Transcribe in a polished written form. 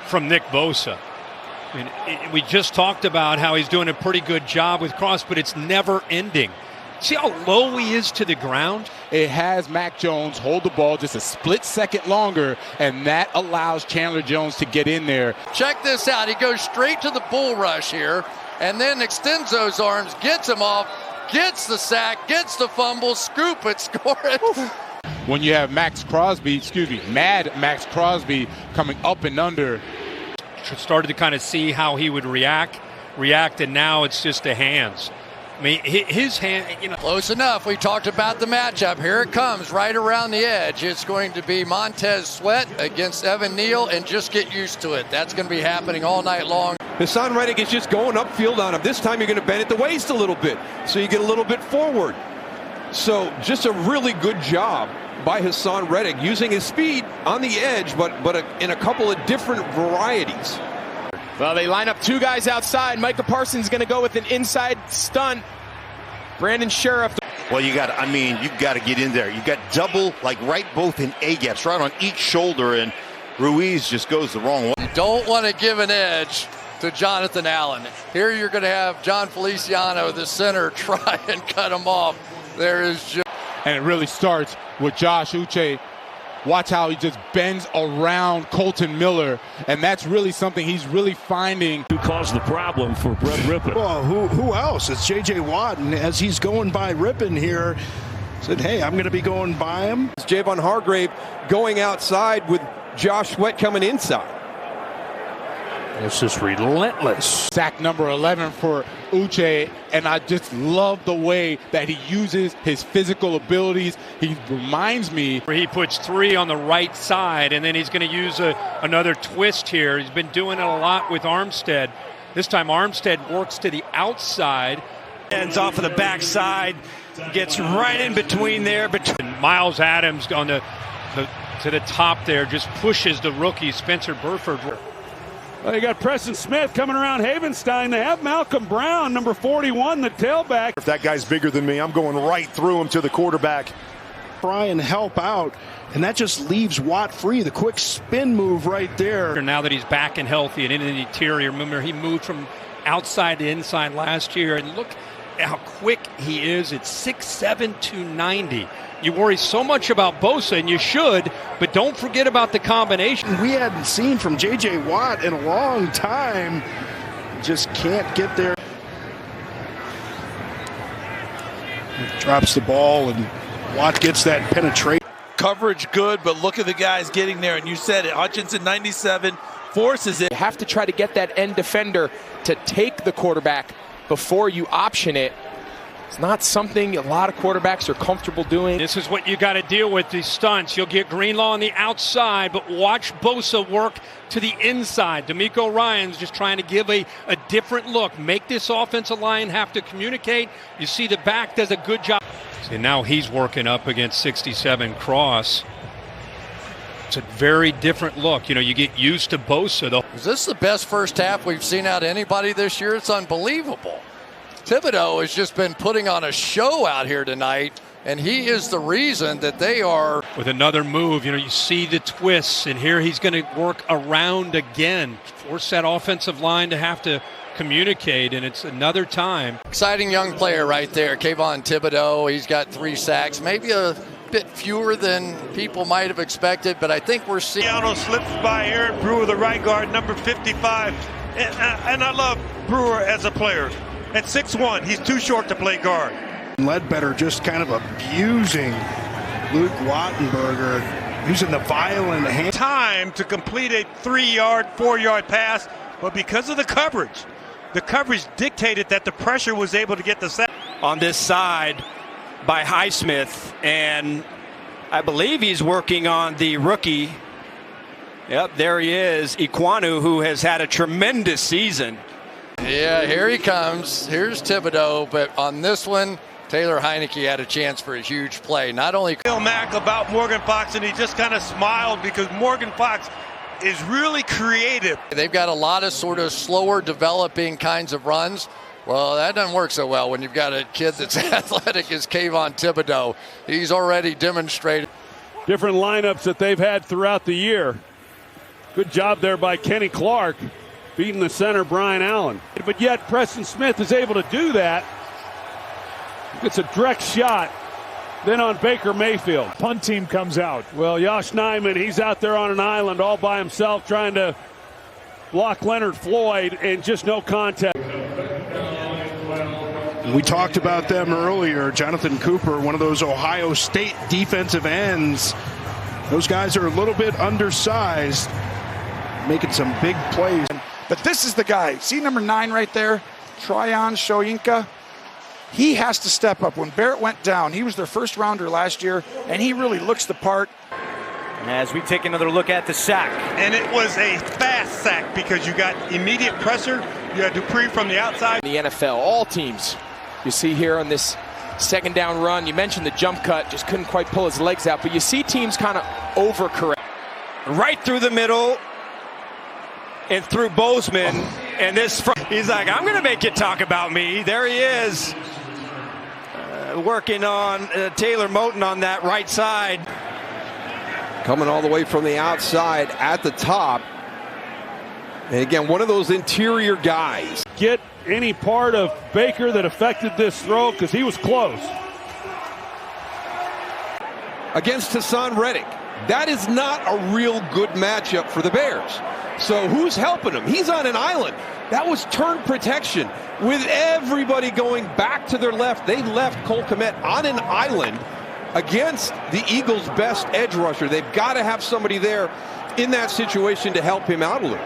from Nick Bosa. I mean, we just talked about how he's doing a pretty good job with cross, but it's never ending. See how low he is to the ground? It has Mac Jones hold the ball just a split second longer, and that allows Chandler Jones to get in there. Check this out. He goes straight to the bull rush here and then extends those arms, gets him off, gets the sack, gets the fumble, scoop it, score it. When you have Mad Max Crosby coming up and under. Started to kind of see how he would react, and now it's just the hands. I mean, his hand, Close enough. We talked about the matchup. Here it comes, right around the edge. It's going to be Montez Sweat against Evan Neal, and just get used to it. That's going to be happening all night long. Hassan Reddick is just going upfield on him. This time you're going to bend at the waist a little bit, so you get a little bit forward. So just a really good job by Hassan Reddick, using his speed on the edge, but in a couple of different varieties. Well, they line up two guys outside. Micah Parsons going to go with an inside stunt. Brandon Sheriff. Well, you got to get in there. You got double, both in A gaps, right on each shoulder, and Ruiz just goes the wrong way. You don't want to give an edge to Jonathan Allen. Here you're going to have John Feliciano, the center, try and cut him off. There is just... And it really starts with Josh Uche. Watch how he just bends around Colton Miller, and that's really something he's really finding. Who caused the problem for Brett Rippon? Well, who else? It's J.J. Watt, and as he's going by Rippon here, said, hey, I'm going to be going by him. It's Javon Hargrave going outside with Josh Sweat coming inside. This is relentless. Sack number 11 for Uche, and I just love the way that he uses his physical abilities. He reminds me. He puts 3 on the right side, and then he's going to use another twist here. He's been doing it a lot with Armstead. This time Armstead works to the outside. Ends off of the backside, gets right in between there. Miles Adams on to the top there, just pushes the rookie Spencer Burford. Well, you got Preston Smith coming around Havenstein. They have Malcolm Brown, number 41, the tailback. If that guy's bigger than me, I'm going right through him to the quarterback. Try and help out, and that just leaves Watt free. The quick spin move right there. Now that he's back and healthy and in the interior, remember he moved from outside to inside last year, and look how quick he is at 6'7", 290. You worry so much about Bosa, and you should, but don't forget about the combination. We hadn't seen from J.J. Watt in a long time. Just can't get there. Drops the ball, and Watt gets that penetration. Coverage good, but look at the guys getting there, and you said it. Hutchinson, 97, forces it. You have to try to get that end defender to take the quarterback before you option it. It's not something a lot of quarterbacks are comfortable doing. This is what you got to deal with, these stunts. You'll get Greenlaw on the outside, but watch Bosa work to the inside. D'Amico Ryan's just trying to give a different look. Make this offensive line have to communicate. You see the back does a good job. See, now he's working up against 67 Cross. It's a very different look. You get used to Bosa, though. Is this the best first half we've seen out of anybody this year? It's unbelievable. Thibodeau has just been putting on a show out here tonight, and he is the reason that they are. With another move, you see the twists, and here he's going to work around again. Force that offensive line to have to communicate, and it's another time. Exciting young player right there, Kayvon Thibodeau. He's got 3 sacks, maybe a bit fewer than people might have expected, but I think we're seeing. Slips by Aaron Brewer, the right guard, number 55, and I love Brewer as a player. At 6'1", he's too short to play guard. Ledbetter just kind of abusing Luke Wattenberger, using the violent hand. Time to complete a 3-yard, 4-yard pass, but because of the coverage dictated that the pressure was able to get the sack. On this side by Highsmith, and I believe he's working on the rookie. Yep, there he is, Iquanu, who has had a tremendous season. Yeah, here he comes. Here's Thibodeau, but on this one, Taylor Heineke had a chance for a huge play. Not only Bill Mack about Morgan Fox, and he just kind of smiled because Morgan Fox is really creative. They've got a lot of sort of slower developing kinds of runs. Well, that doesn't work so well when you've got a kid that's athletic as Kayvon Thibodeau. He's already demonstrated. Different lineups that they've had throughout the year. Good job there by Kenny Clark, beating the center, Brian Allen. But yet Preston Smith is able to do that. It's a direct shot. Then on Baker Mayfield. Punt team comes out. Well, Josh Nijman, he's out there on an island all by himself trying to block Leonard Floyd, and just no contact. We talked about them earlier. Jonathan Cooper, one of those Ohio State defensive ends. Those guys are a little bit undersized, making some big plays. But this is the guy. See number 9 right there? Tryon Shoyinka. He has to step up. When Barrett went down, he was their first rounder last year, and he really looks the part. As we take another look at the sack. And it was a fast sack because you got immediate pressure. You had Dupree from the outside. The NFL, all teams, you see here on this second down run, you mentioned the jump cut, just couldn't quite pull his legs out, but you see teams kind of overcorrect. Right through the middle and through Bozeman. And this, he's like, I'm going to make you talk about me. There he is. Working on Taylor Moton on that right side. Coming all the way from the outside at the top. And again, one of those interior guys. Get any part of Baker that affected this throw because he was close. Against Hassan Reddick. That is not a real good matchup for the Bears. So who's helping him? He's on an island. That was turn protection. With everybody going back to their left, they left Cole Kmet on an island against the Eagles' best edge rusher. They've got to have somebody there in that situation to help him out a little.